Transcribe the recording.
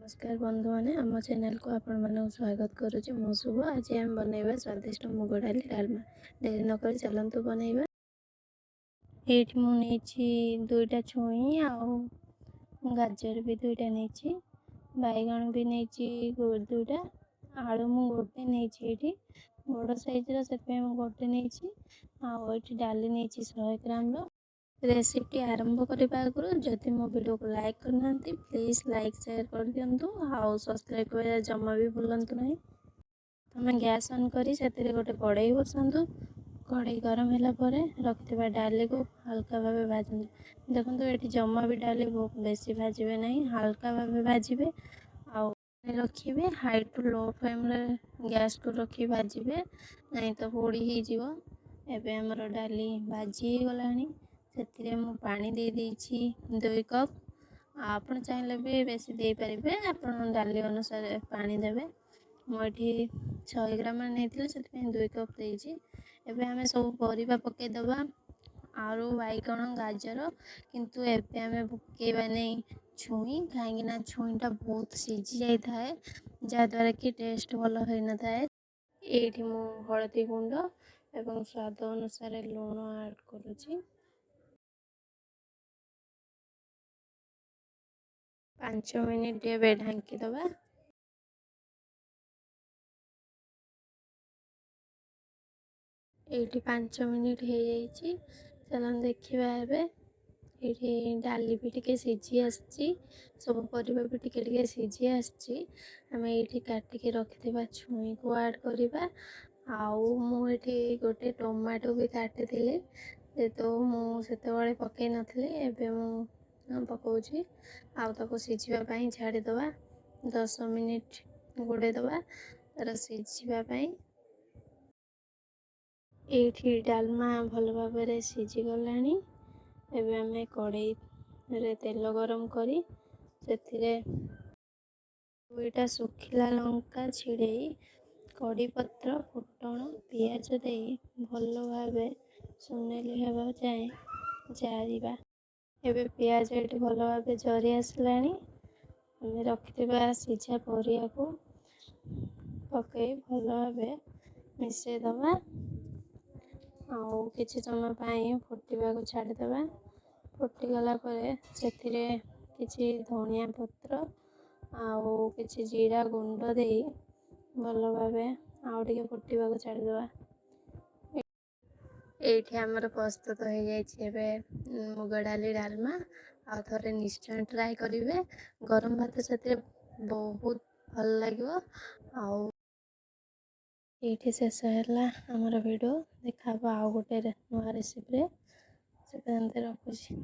नमस्कार बंधु मैंने आम चैनल को आपण मानक स्वागत करुच्ची मो शुभ। आज आम बनइबा स्वादिष्ट मुग डाली डालमा। डेरी नक चलतु बनइबा। ये मुझे दुईटा छुई आउ गाजर भी दुईटा नहीं, बैगण भी नहीं दुईटा, आलू मु गोटे नहीं, बड़ साइजर से गोटे नहीं, आउ डाली नहीं 100 ग्राम रेसिपी आरंभ करने आगु जदि मो वीडियो को लाइक करना प्लीज लाइक शेयर कर दिंतु आउ सब्सक्राइब कर जमा भी भूलु ना। तुम गैस ऑन करी से गोटे कड़ाई बसातु। कड़ाई गरम है रखिथा डाली को हल्का भाव भाजु। देखो ये जमा भी डाली बेसी भाजबे ना, हल्का भाव भाजबे आउ रखिए high to low flame gas को रखी भाजबे नहीं तो पोड़ी हो। एबे हमर डाली भाजी गला से पानी दे देछि 2 कप। आप चाहिए भी बेसी दे पारे, आप डाली अनुसार पानी देवे। मुझे 6 ग्राम नहीं 2 कप देछि। एबे हमें सब परिबा पकेदबा, आलू बैगण गाजर, किंतु एबे हमें पकेबा नहीं छुई, कहीं छुईटा बहुत सीझी जाए जहाद्वारा कि टेस्ट भल हो न था। ये मु हलदी गुंड एवं स्वाद अनुसार लुण ऐड करुच्ची। 5 मिनिट एबे ढांकी दबा। ये 5 मिनिट हो जाइए। चलो देखा ये डाली भी टे सीझी आसी, सब परिबा भी टे सीझी आसी। आम ये काटिकी रखि छुई को ऐड करवा। आउ मुझे गोटे टमाटो भी काटी तो मुझे पकई नी एवं पकाउची। आउ सीझापी छाड़ीदबा 10 मिनिट घोड़े दबा तार सीझापी। ये डालमा भल भाव सीझी गला। एबे हमें कड़ाई रे तेल गरम करी से दुईटा सुखिला लंका छिड़े कड़ी पत्र फुटण पियाज दे भल भाव सुनेली होगा जाए जारिबा। एबे पियाज ये भल भाव जरी आसला। हमें रखिथिबा सीझा परिया को पकई भल भाव मिसेदबा। आउ किछि समय पाई फुटवा को छाड़ीदबा। फुटीगला से किछि धनिया पत्र आउ किछि जीरा गुंड दे भल भाव आउ टे फुटवा को छाड़ीदबा। ये आमर प्रस्तुत हो जाए मुग डाली डालमा। आ थोड़े निश्चय ट्राए करेंगे। गरम भात से बहुत भल लगे। ये शेष है आमर वीडियो। देखा आउ गोटे नुआ रेसिपी से रखुची।